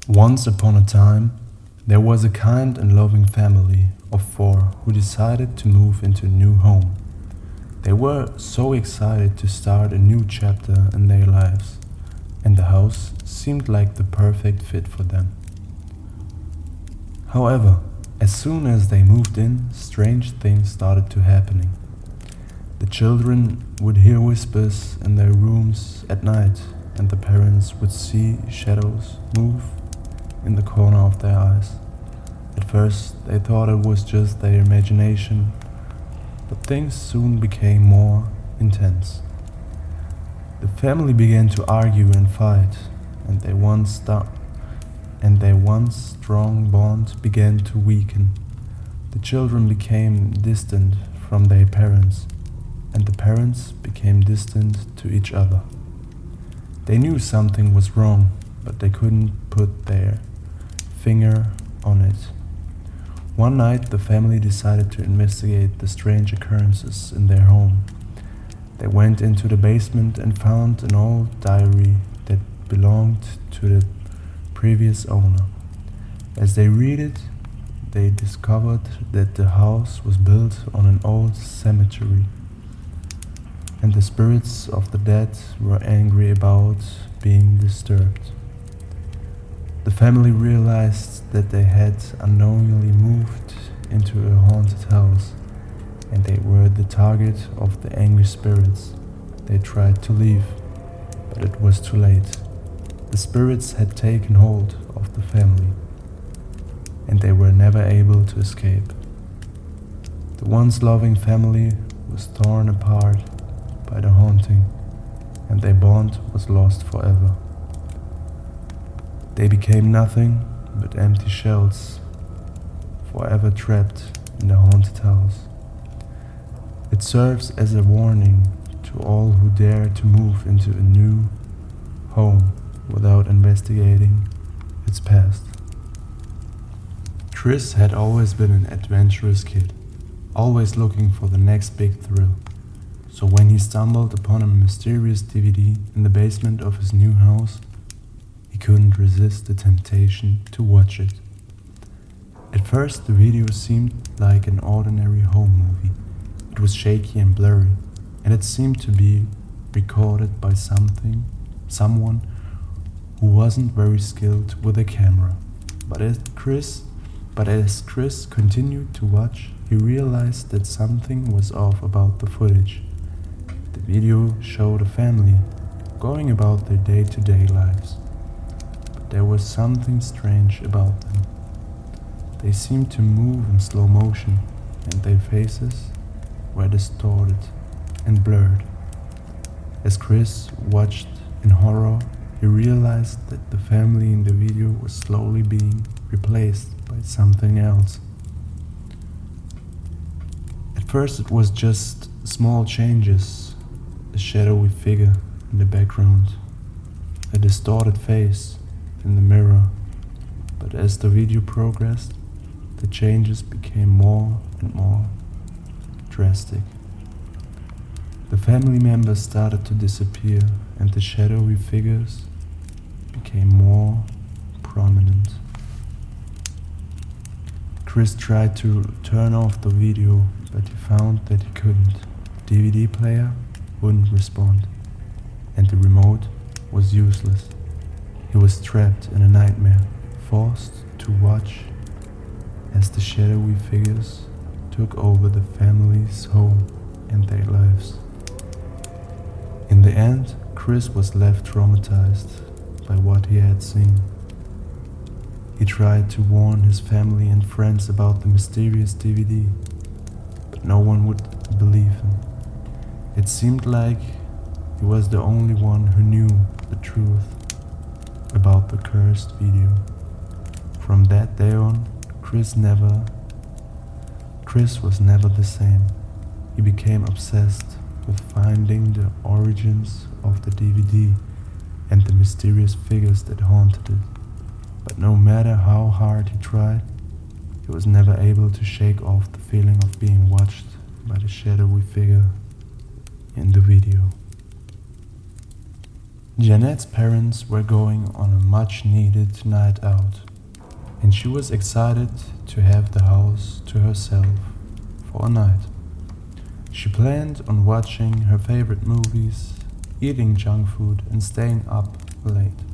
Once upon a time, there was a kind and loving family of 4 who decided to move into a new home. They were so excited to start a new chapter in their lives, and the house seemed like the perfect fit for them. However, as soon as they moved in, strange things started to happening. The children would hear whispers in their rooms at night, and the parents would see shadows move in the corner of their eyes. At first, they thought it was just their imagination, but things soon became more intense. The family began to argue and fight, and their once strong bond began to weaken. The children became distant from their parents, and the parents became distant to each other. They knew something was wrong, but they couldn't put their finger on it. One night, the family decided to investigate the strange occurrences in their home. They went into the basement and found an old diary that belonged to the previous owner. As they read it, they discovered that the house was built on an old cemetery, and the spirits of the dead were angry about being disturbed. The family realized that they had unknowingly moved into a haunted house, and they were the target of the angry spirits. They tried to leave, but it was too late. The spirits had taken hold of the family, and they were never able to escape. The once loving family was torn apart by the haunting, and their bond was lost forever. They became nothing but empty shells, forever trapped in the haunted house. It serves as a warning to all who dare to move into a new home without investigating its past. Chris had always been an adventurous kid, always looking for the next big thrill. So when he stumbled upon a mysterious DVD in the basement of his new house, he couldn't resist the temptation to watch it. At first, the video seemed like an ordinary home movie. It was shaky and blurry, and it seemed to be recorded by someone who wasn't very skilled with a camera. But as Chris continued to watch, he realized that something was off about the footage. The video showed a family going about their day-to-day lives. There was something strange about them. They seemed to move in slow motion, and their faces were distorted and blurred. As Chris watched in horror, he realized that the family in the video was slowly being replaced by something else. At first it was just small changes, a shadowy figure in the background, a distorted face in the mirror, but as the video progressed, the changes became more and more drastic. The family members started to disappear, and the shadowy figures became more prominent. Chris tried to turn off the video, but he found that he couldn't. The DVD player wouldn't respond, and the remote was useless. He was trapped in a nightmare, forced to watch as the shadowy figures took over the family's home and their lives. In the end, Chris was left traumatized by what he had seen. He tried to warn his family and friends about the mysterious DVD, but no one would believe him. It seemed like he was the only one who knew the truth about the cursed video. From that day on, Chris was never the same. He became obsessed with finding the origins of the DVD and the mysterious figures that haunted it. But no matter how hard he tried, he was never able to shake off the feeling of being watched by the shadowy figure in the video. Jeanette's parents were going on a much-needed night out, and she was excited to have the house to herself for a night. She planned on watching her favorite movies, eating junk food, and staying up late.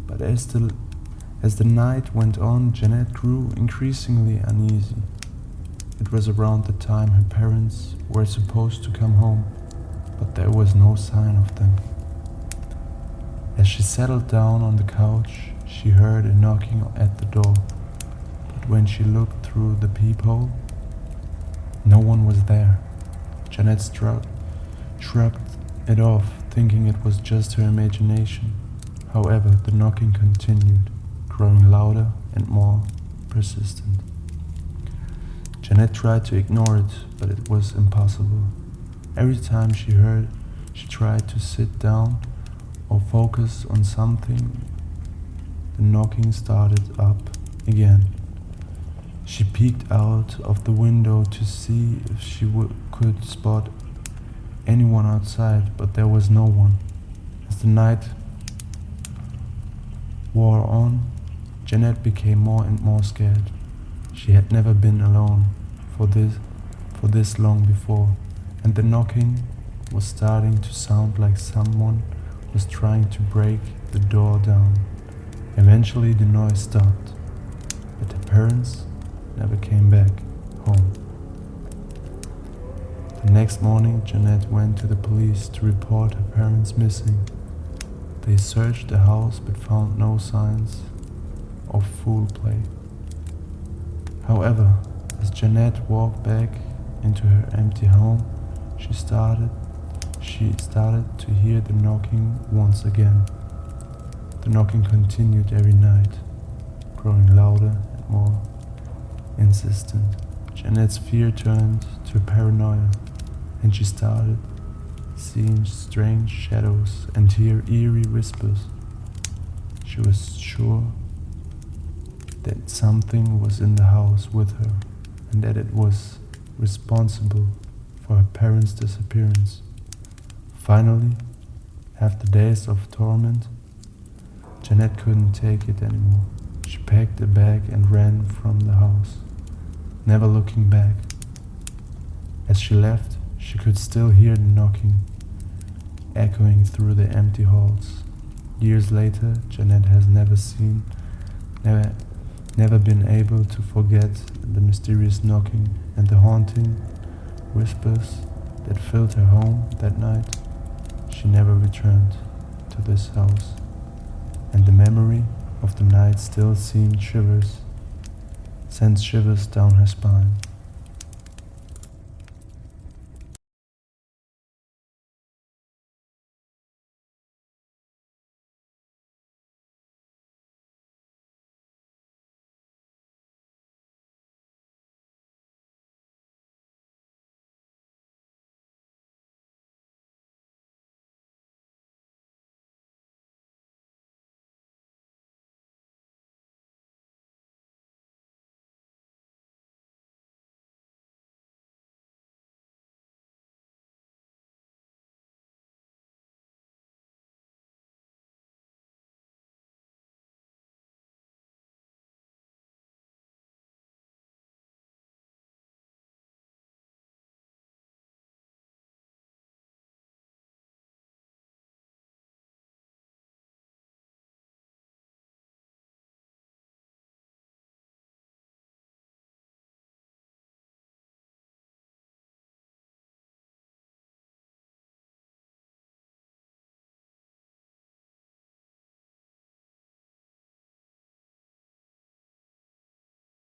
But as the night went on, Jeanette grew increasingly uneasy. It was around the time her parents were supposed to come home, but there was no sign of them. As she settled down on the couch, she heard a knocking at the door, but when she looked through the peephole, no one was there. Jeanette shrugged it off, thinking it was just her imagination. However, the knocking continued, growing louder and more persistent. Jeanette tried to ignore it, but it was impossible. Every time she tried to sit down or focus on something, the knocking started up again. She peeked out of the window to see if she could spot anyone outside, but there was no one. As the night wore on, Jeanette became more and more scared. She had never been alone for this long before, and the knocking was starting to sound like someone was trying to break the door down. Eventually the noise stopped, but her parents never came back home. The next morning, Jeanette went to the police to report her parents missing. They searched the house but found no signs of foul play. However, as Jeanette walked back into her empty home, she started to hear the knocking once again. The knocking continued every night, growing louder and more insistent. Jeanette's fear turned to paranoia, and she started seeing strange shadows and hear eerie whispers. She was sure that something was in the house with her, and that it was responsible for her parents' disappearance. Finally, after days of torment, Jeanette couldn't take it anymore. She packed a bag and ran from the house, never looking back. As she left, she could still hear the knocking, echoing through the empty halls. Years later, Jeanette has never been able to forget the mysterious knocking and the haunting whispers that filled her home that night. She never returned to this house, and the memory of the night still sends shivers down her spine.